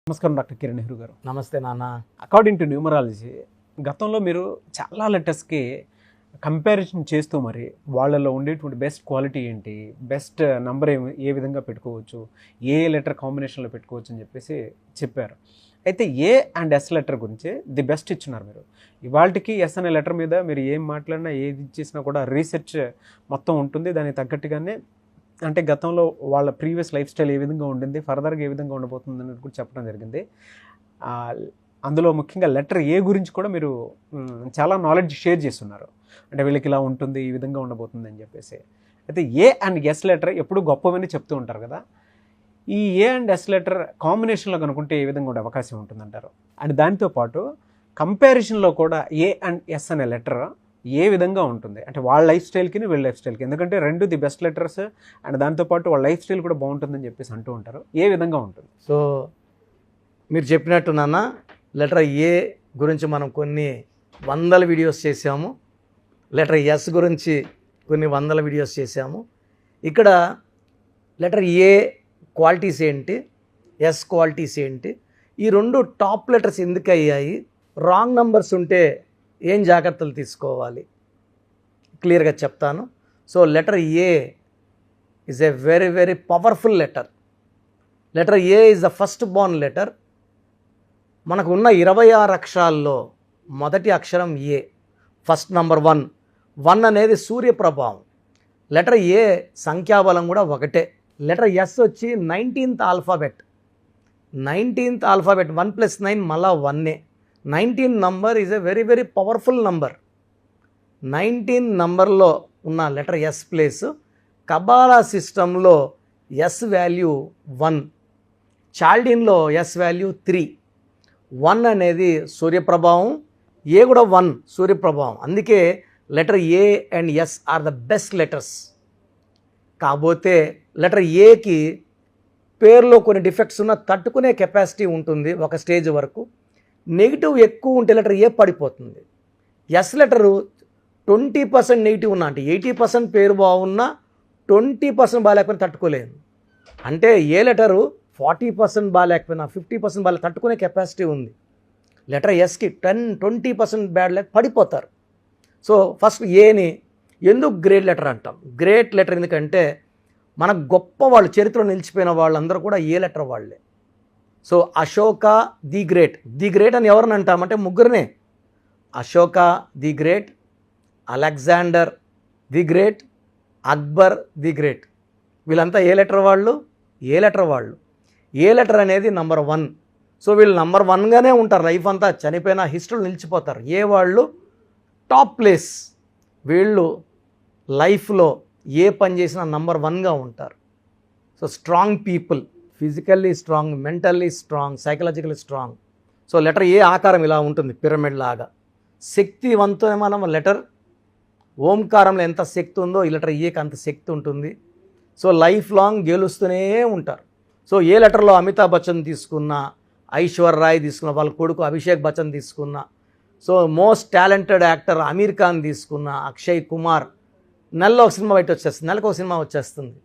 నమస్కారం డాక్టర్ కిరణ్ నెహ్రూ గారు. నమస్తే నాన్న. అకార్డింగ్ టు న్యూమరాలజీ గతంలో మీరు చాలా లెటర్స్కి కంపారిజన్ చేస్తూ మరి వాళ్ళలో ఉండేటువంటి బెస్ట్ క్వాలిటీ ఏంటి, బెస్ట్ నంబర్ ఏ విధంగా పెట్టుకోవచ్చు, ఏ లెటర్ కాంబినేషన్లో పెట్టుకోవచ్చు అని చెప్పేసి చెప్పారు. అయితే ఏ అండ్ ఎస్ లెటర్ గురించి ది బెస్ట్ ఇచ్చున్నారు మీరు. ఇవాళకి ఎస్ అనే లెటర్ మీద మీరు ఏం మాట్లాడినా ఏది ఇచ్చేసినా కూడా రీసెర్చ్ మొత్తం ఉంటుంది. దానికి తగ్గట్టుగానే అంటే గతంలో వాళ్ళ ప్రీవియస్ లైఫ్ స్టైల్ ఏ విధంగా ఉండింది, ఫర్దర్గా ఏ విధంగా ఉండబోతుంది అనేది కూడా చెప్పడం జరిగింది. అందులో ముఖ్యంగా లెటర్ ఏ గురించి కూడా మీరు చాలా నాలెడ్జ్ షేర్ చేస్తున్నారు. అంటే వీళ్ళకి ఇలా ఉంటుంది, ఈ విధంగా ఉండబోతుంది అని చెప్పేసి. అయితే ఏ అండ్ ఎస్ లెటర్ ఎప్పుడు గొప్పవని చెప్తూ ఉంటారు కదా. ఈ ఏ అండ్ ఎస్ లెటర్ కాంబినేషన్లో కనుక్కుంటే ఏ విధంగా ఉండే అవకాశం ఉంటుందంటారు? అండ్ దానితో పాటు కంపారిజన్లో కూడా ఏ అండ్ ఎస్ అనే లెటర్ ఏ విధంగా ఉంటుంది, అంటే వాళ్ళ లైఫ్ స్టైల్కి వీళ్ళ లైఫ్ స్టైల్కి, ఎందుకంటే రెండు ది బెస్ట్ లెటర్స్ అండ్ దాంతోపాటు వాళ్ళ లైఫ్ స్టైల్ కూడా బాగుంటుందని చెప్పేసి అంటూ ఉంటారు. ఏ విధంగా ఉంటుంది? సో మీరు చెప్పినట్టు నాన్న, లెటర్ ఏ గురించి మనం కొన్ని వందల వీడియోస్ చేసాము, లెటర్ ఎస్ గురించి కొన్ని వందల వీడియోస్ చేసాము. ఇక్కడ లెటర్ ఏ క్వాలిటీస్ ఏంటి, ఎస్ క్వాలిటీస్ ఏంటి, ఈ రెండు టాప్ లెటర్స్ ఎందుకు అయ్యాయి, రాంగ్ నంబర్స్ ఉంటే ఏం జాగ్రత్తలు తీసుకోవాలి క్లియర్గా చెప్తాను. So letter A is a very very powerful letter. Letter A is the first Born letter. మనకు ఉన్న 26 అక్షరాల్లో మొదటి అక్షరం ఏ, ఫస్ట్ నంబర్ 1. 1 అనేది సూర్య ప్రభావం. లెటర్ ఏ సంఖ్యాబలం కూడా ఒకటే. లెటర్ ఎస్ వచ్చి 19th ఆల్ఫాబెట్. 19th ఆల్ఫాబెట్ 1 + 9 మళ్ళా 1. 19 number is a very very powerful number. 19 నంబర్లో ఉన్న లెటర్ ఎస్ ప్లేస్ కబాలా సిస్టంలో ఎస్ వాల్యూ 1, చాల్డిన్లో ఎస్ వాల్యూ 3. 1 అనేది సూర్యప్రభావం, ఏ కూడా 1 సూర్యప్రభావం. అందుకే letter A and S are the best letters. కాకపోతే లెటర్ ఏకి పేరులో కొన్ని డిఫెక్ట్స్ ఉన్న తట్టుకునే కెపాసిటీ ఉంటుంది ఒక స్టేజ్ వరకు. నెగిటివ్ ఎక్కువ ఉంటే లెటర్ ఏ పడిపోతుంది. ఎస్ లెటరు 20% నెగిటివ్ ఉన్నా, అంటే 80% పేరు బాగున్నా 20% బాగాలేకపోయినా తట్టుకోలేదు. అంటే ఏ లెటరు 40% బాగాలేకపోయినా 50% బాగా తట్టుకునే కెపాసిటీ ఉంది. లెటర్ ఎస్కి 10-20% బ్యాడ్ లేక పడిపోతారు. సో ఫస్ట్ ఏని ఎందుకు గ్రేట్ లెటర్ అంటాం? గ్రేట్ లెటర్ ఎందుకంటే మన గొప్ప వాళ్ళు, చరిత్రలో నిలిచిపోయిన వాళ్ళందరూ కూడా ఏ లెటర్ వాళ్ళే. So Ashoka the great. The great అని ఎవరిని అంటామంటే ముగ్గురినే. Ashoka the great, Alexander the great, Akbar the great. వీళ్ళంతా ఏ లెటర్ వాళ్ళు? ఏ లెటర్ వాళ్ళు. ఏ లెటర్ అనేది నంబర్ 1. సో వీళ్ళు నంబర్ 1గానే ఉంటారు లైఫ్ అంతా, చనిపోయిన హిస్టరీలో నిలిచిపోతారు. ఏ వాళ్ళు టాప్ ప్లేస్. వీళ్ళు లైఫ్లో ఏ పని చేసినా నంబర్ 1గా ఉంటారు. So strong people, physically strong, mentally strong, psychologically strong. So letter A ఆకారం ఇలా ఉంటుంది, పిరమిడ్ లాగా. శక్తివంతమైన లెటర్. ఓంకారంలో ఎంత శక్తి ఉందో ఈ లెటర్ ఏకి అంత శక్తి ఉంటుంది. సో లైఫ్ లాంగ్ గెలుస్తూనే ఉంటారు. సో ఏ లెటర్లో అమితాబ్ బచ్చన్ తీసుకున్నా, ఐశ్వర్య రాయ్ తీసుకున్న, వాళ్ళ కొడుకు అభిషేక్ బచ్చన్ తీసుకున్నా, so most talented actor Aamir Khan తీసుకున్నా, అక్షయ్ కుమార్, నెలలో ఒక సినిమా బయట వచ్చేస్తుంది, నెలకు ఒక సినిమా వచ్చేస్తుంది.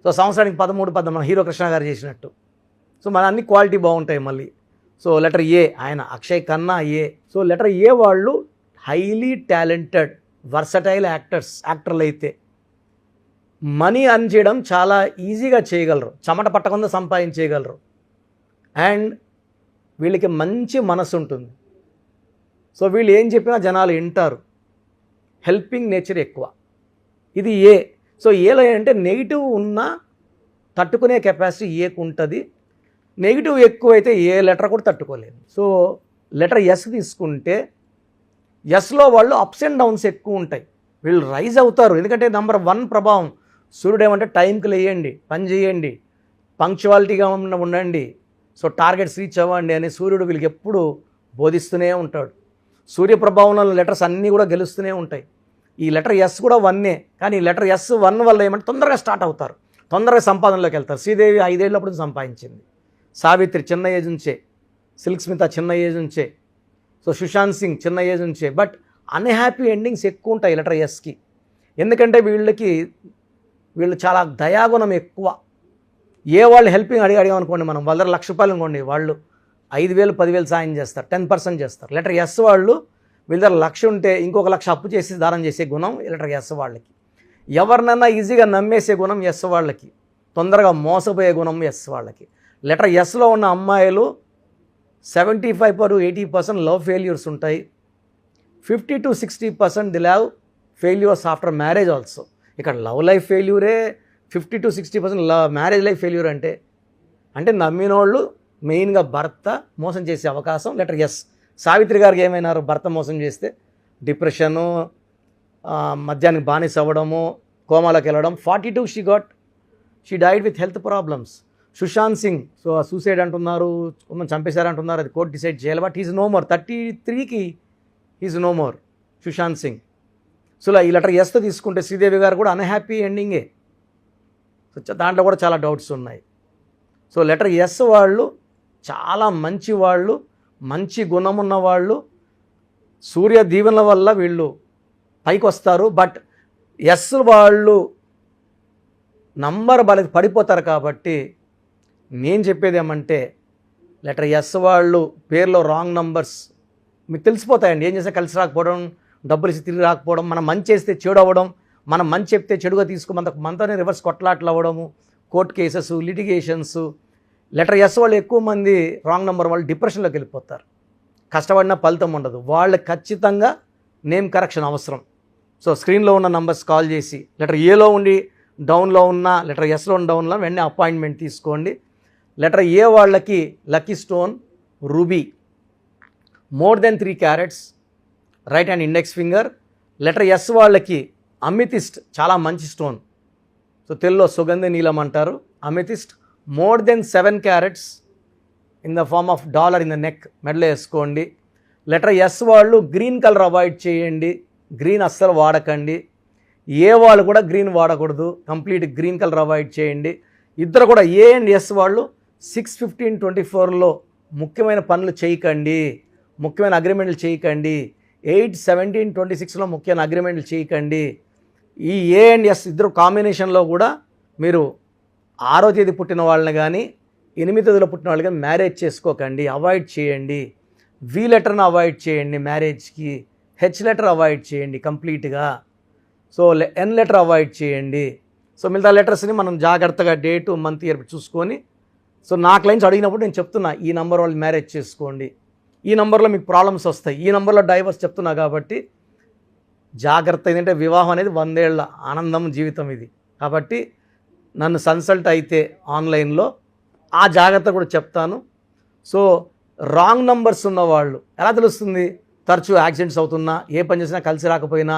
సో సంవత్సరానికి 13 మన హీరో కృష్ణ గారు చేసినట్టు. సో మన అన్ని క్వాలిటీ బాగుంటాయి మళ్ళీ. సో లెటర్ ఏ, ఆయన అక్షయ్ ఖన్నా ఏ. సో లెటర్ ఏ వాళ్ళు హైలీ టాలెంటెడ్ వర్సటైల్ యాక్టర్లు అయితే మనీ అర్న్ చేయడం చాలా ఈజీగా చేయగలరు, చెమట పట్టకుండా సంపాదించేయగలరు. అండ్ వీళ్ళకి మంచి మనసు ఉంటుంది. సో వీళ్ళు ఏం చెప్పినా జనాలు వింటారు. హెల్పింగ్ నేచర్ ఎక్కువ. ఇది ఏ. సో ఏలో అంటే నెగిటివ్ ఉన్నా తట్టుకునే కెపాసిటీ ఏకు ఉంటుంది. నెగిటివ్ ఎక్కువైతే ఏ లెటర్ కూడా తట్టుకోలేదు. సో లెటర్ ఎస్ తీసుకుంటే ఎస్లో వాళ్ళు అప్స్ అండ్ డౌన్స్ ఎక్కువ ఉంటాయి. వీళ్ళు రైజ్ అవుతారు, ఎందుకంటే నంబర్ 1 ప్రభావం. సూర్యుడు ఏమంటే టైంకి లేయండి, పని చేయండి, పంక్చువాలిటీగా ఉండండి, సో టార్గెట్స్ రీచ్ అవ్వండి అని సూర్యుడు వీళ్ళకి ఎప్పుడు బోధిస్తూనే ఉంటాడు. సూర్యప్రభావంలో లెటర్స్ అన్నీ కూడా గెలుస్తూనే ఉంటాయి. ఈ లెటర్ ఎస్ కూడా 1, కానీ ఈ లెటర్ ఎస్ 1 వల్ల ఏమంటే తొందరగా స్టార్ట్ అవుతారు, తొందరగా సంపాదనలోకి వెళ్తారు. శ్రీదేవి 5 ఏళ్ళప్పుడు సంపాదించింది, సావిత్రి చిన్న ఏజ్ నుంచే, సిల్క్ స్మిత చిన్న ఏజ్ నుంచే, సో సుశాంత్ సింగ్ చిన్న ఏజ్ నుంచే. బట్ అన్హ్యాపీ ఎండింగ్స్ ఎక్కువ ఉంటాయి లెటర్ ఎస్కి. ఎందుకంటే వీళ్ళు చాలా దయాగుణం ఎక్కువ. ఏ వాళ్ళు హెల్పింగ్ అడిగామనుకోండి, మనం వాళ్ళ ₹1,00,000 అనుకోండి, వాళ్ళు 5,000 10,000 సాయం చేస్తారు, 10% చేస్తారు. లెటర్ ఎస్ వాళ్ళు వీళ్ళ దగ్గర 1,00,000 ఉంటే ఇంకొక 1,00,000 అప్పు చేసి దానం చేసే గుణం లెటర్ ఎస్ వాళ్ళకి. ఎవరినన్నా ఈజీగా నమ్మేసే గుణం ఎస్ వాళ్ళకి, తొందరగా మోసపోయే గుణం ఎస్ వాళ్ళకి. లెటర్ ఎస్లో ఉన్న అమ్మాయిలు 75-80% లవ్ ఫెయిల్యూర్స్ ఉంటాయి. 50-60% the love failures after marriage also. ఇక్కడ లవ్ లైఫ్ ఫెయిల్యూరే 50-60% మ్యారేజ్ లైఫ్ ఫెయిల్యూర్ అంటే నమ్మినోళ్ళు మెయిన్గా భర్త మోసం చేసే అవకాశం లెటర్ ఎస్. సావిత్రి గారికి ఏమైనారు, భర్త మోసం చేస్తే డిప్రెషను, మద్యానికి బానిస అవ్వడము, కోమాలోకి వెళ్ళడం. 42 she died with health problems. Sushant Singh suicide అంటున్నారు, చంపేశారంటున్నారు, అది కోర్టు డిసైడ్ చేయాలి. బట్ ఈజ్ నో మోర్, 33కి is no more Sushant Singh. So ఈ లెటర్ ఎస్తో తీసుకుంటే శ్రీదేవి గారు కూడా అన్హ్యాపీ ఎండింగే. సో దాంట్లో కూడా చాలా డౌట్స్ ఉన్నాయి. సో లెటర్ ఎస్ వాళ్ళు చాలా మంచి వాళ్ళు, మంచి గుణం ఉన్న వాళ్ళు. సూర్య దీవెనల వల్ల వీళ్ళు పైకి వస్తారు. బట్ ఎస్ వాళ్ళు నంబర్ పడిపోతారు. కాబట్టి నేను చెప్పేది ఏమంటే లెటర్ ఎస్ వాళ్ళు పేర్లో రాంగ్ నంబర్స్ మీకు తెలిసిపోతాయండి. ఏం చేస్తే కలిసి రాకపోవడం, డబ్బులు ఇచ్చి తిరిగి రాకపోవడం, మనం మంచి చేస్తే చెడు అవ్వడం, మనం మంచి చెప్తే చెడుగా మనతోనే రివర్స్ కొట్లాట్లు అవ్వడము, court cases, litigations. Letter S వాళ్ళు ఎక్కువ మంది రాంగ్ నెంబర్ వాళ్ళు డిప్రెషన్లోకి వెళ్ళిపోతారు. కష్టపడినా ఫలితం ఉండదు. వాళ్ళకి ఖచ్చితంగా నేమ్ కరెక్షన్ అవసరం. సో స్క్రీన్లో ఉన్న నంబర్స్ కాల్ చేసి లెటర్ ఏలో ఉండి డౌన్లో ఉన్న, లెటర్ ఎస్లో ఉన్న డౌన్లో వెంటనే అపాయింట్మెంట్ తీసుకోండి. లెటర్ ఏ వాళ్ళకి lucky stone ruby, more than 3 carats, right hand index finger. Letter S వాళ్ళకి అమితిస్ట్, చాలా మంచి స్టోన్. సో తెలుగులో సుగంధ నీలం అంటారు. Amethyst more than 7 carats in the form of dollar in the neck, మెడలో వేసుకోండి. లెటర్ ఎస్ వాళ్ళు గ్రీన్ కలర్ అవాయిడ్ చేయండి, గ్రీన్ అస్సలు వాడకండి. ఏ వాళ్ళు కూడా గ్రీన్ వాడకూడదు, కంప్లీట్ గ్రీన్ కలర్ అవాయిడ్ చేయండి. ఇద్దరు కూడా ఏ అండ్ ఎస్ వాళ్ళు 6/15/24లో ముఖ్యమైన పనులు చేయకండి, ముఖ్యమైన అగ్రిమెంట్లు చేయకండి. 8/17/26లో ముఖ్యమైన అగ్రిమెంట్లు చేయకండి. ఈ ఏ అండ్ ఎస్ ఇద్దరు కాంబినేషన్లో కూడా మీరు 6వ తేదీ పుట్టిన వాళ్ళని కానీ 8వ తేదీలో పుట్టిన వాళ్ళని కానీ మ్యారేజ్ చేసుకోకండి, అవాయిడ్ చేయండి. వి లెటర్ని అవాయిడ్ చేయండి మ్యారేజ్కి. హెచ్ లెటర్ అవాయిడ్ చేయండి కంప్లీట్గా. సో ఎన్ లెటర్ అవాయిడ్ చేయండి. సో మిగతా లెటర్స్ని మనం జాగ్రత్తగా డేటు, మంత్, ఇయర్ చూసుకొని. సో నా క్లయింట్స్ అడిగినప్పుడు నేను చెప్తున్నా, ఈ నెంబర్ వాళ్ళు మ్యారేజ్ చేసుకోండి, ఈ నెంబర్లో మీకు ప్రాబ్లమ్స్ వస్తాయి, ఈ నెంబర్లో డైవర్స్ చెప్తున్నా. కాబట్టి జాగ్రత్త. ఏంటంటే వివాహం అనేది 100 ఏళ్ల ఆనందం, జీవితం ఇది. కాబట్టి నన్ను కన్సల్ట్ అయితే ఆన్లైన్లో ఆ జాగ్రత్త కూడా చెప్తాను. సో రాంగ్ నంబర్స్ ఉన్నవాళ్ళు ఎలా తెలుస్తుంది? తరచూ యాక్సిడెంట్స్ అవుతున్నా, ఏ పని చేసినా కలిసి రాకపోయినా,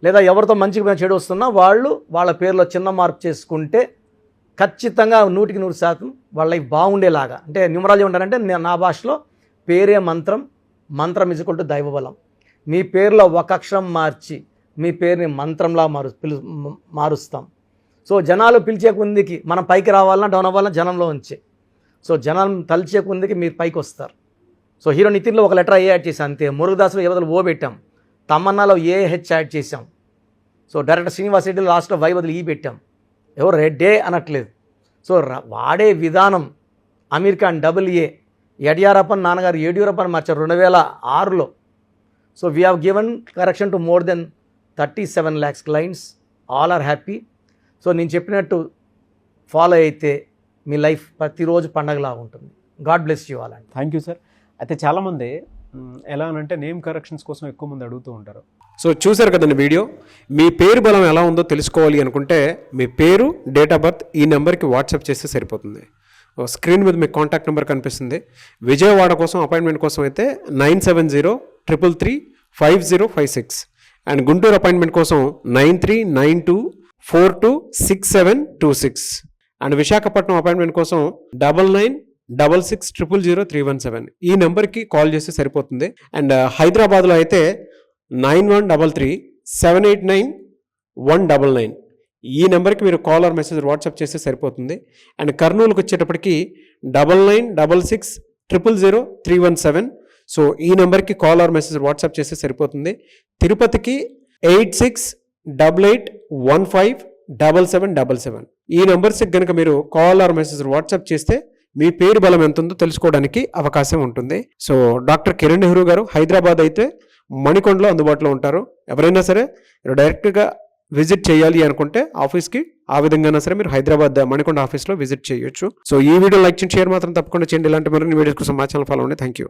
లేదా ఎవరితో మంచిగా చెడు వస్తున్నా వాళ్ళు వాళ్ళ పేరులో చిన్న మార్పు చేసుకుంటే ఖచ్చితంగా 100% వాళ్ళ లైఫ్ బాగుండేలాగా. అంటే న్యూమరాలజీ ఉంటారంటే నా భాషలో పేరే మంత్రం, మంత్రం = దైవబలం. మీ పేరులో ఒక అక్షరం మార్చి మీ పేరుని మంత్రంలా మారుస్తాం. సో జనాలు పిలిచే కొందికి మనం పైకి రావాలన్నా డౌన్ అవ్వాలన్నా జనంలో ఉంచే. సో జనం తలిచే కొందికి మీరు పైకి వస్తారు. సో హీరో నితిన్లో ఒక లెటర్ ఏ యాడ్ చేసాం అంతే. మురుగదాసులో ఏ బదులు ఓ పెట్టాం, తమన్నాలో ఏహెచ్ యాడ్ చేసాం. సో డైరెక్టర్ శ్రీనివాస్ రెడ్డిలో లాస్ట్లో వై బదులు ఈ పెట్టాం. ఎవరు రెడ్డే అనట్లేదు. సో వాడే విధానం. అమీర్ ఖాన్ AA, యడియూరప్పన్ నాన్నగారు యడియూరప్పని మార్చారు 2006లో. So we have given correction to more than 37 lakhs clients. All are happy. So నేను చెప్పినట్టు ఫాలో అయితే మీ లైఫ్ ప్రతిరోజు పండగలా ఉంటుంది. God bless you all. Thank you sir. అయితే చాలామంది ఎలా అనంటే నేమ్ కరెక్షన్స్ కోసం ఎక్కువ మంది అడుగుతూ ఉంటారు. సో చూశారు కదండి వీడియో. మీ పేరు బలం ఎలా ఉందో తెలుసుకోవాలి అనుకుంటే మీ పేరు, డేట్ ఆఫ్ బర్త్ ఈ నెంబర్కి వాట్సాప్ చేస్తే సరిపోతుంది. స్క్రీన్ మీద మీకు కాంటాక్ట్ నెంబర్ కనిపిస్తుంది. విజయవాడ కోసం అపాయింట్మెంట్ కోసం అయితే 9703335056 అండ్ గుంటూరు అపాయింట్మెంట్ కోసం 9392426726 అండ్ విశాఖపట్నం అపాయింట్మెంట్ కోసం 9966000317 ఈ నెంబర్కి కాల్ చేస్తే సరిపోతుంది. అండ్ హైదరాబాద్లో అయితే 9133789199 ఈ నెంబర్కి మీరు కాల్ ఆర్ మెసేజ్ వాట్సాప్ చేస్తే సరిపోతుంది. అండ్ కర్నూలుకి వచ్చేటప్పటికి 9966000317 సో ఈ నెంబర్కి కాల్ ఆర్ మెసేజ్ వాట్సాప్ చేస్తే సరిపోతుంది. తిరుపతికి 8688157777 ఈ నెంబర్స్కి కనుక మీరు కాల్ ఆర్ మెసేజ్ వాట్సాప్ చేస్తే మీ పేరు బలం ఎంత ఉందో తెలుసుకోవడానికి అవకాశం ఉంటుంది. సో డాక్టర్ కిరణ్ నెహ్రూ గారు హైదరాబాద్ అయితే మణికొండలో అందుబాటులో ఉంటారు. ఎవరైనా సరే డైరెక్ట్గా విజిట్ చేయాలి అనుకుంటే ఆఫీస్కి, ఆ విధంగా సరే మీరు హైదరాబాద్ మణికొండ ఆఫీస్లో విజిట్ చేయొచ్చు. సో ఈ వీడియో లైక్ చేయండి, షేర్ మాత్రం తప్పకుండా చేయండి. ఇలాంటి మరిన్ని వీడియోస్ కోసం మా ఛానల్ ఫాలో అవ్వండి. Thank you.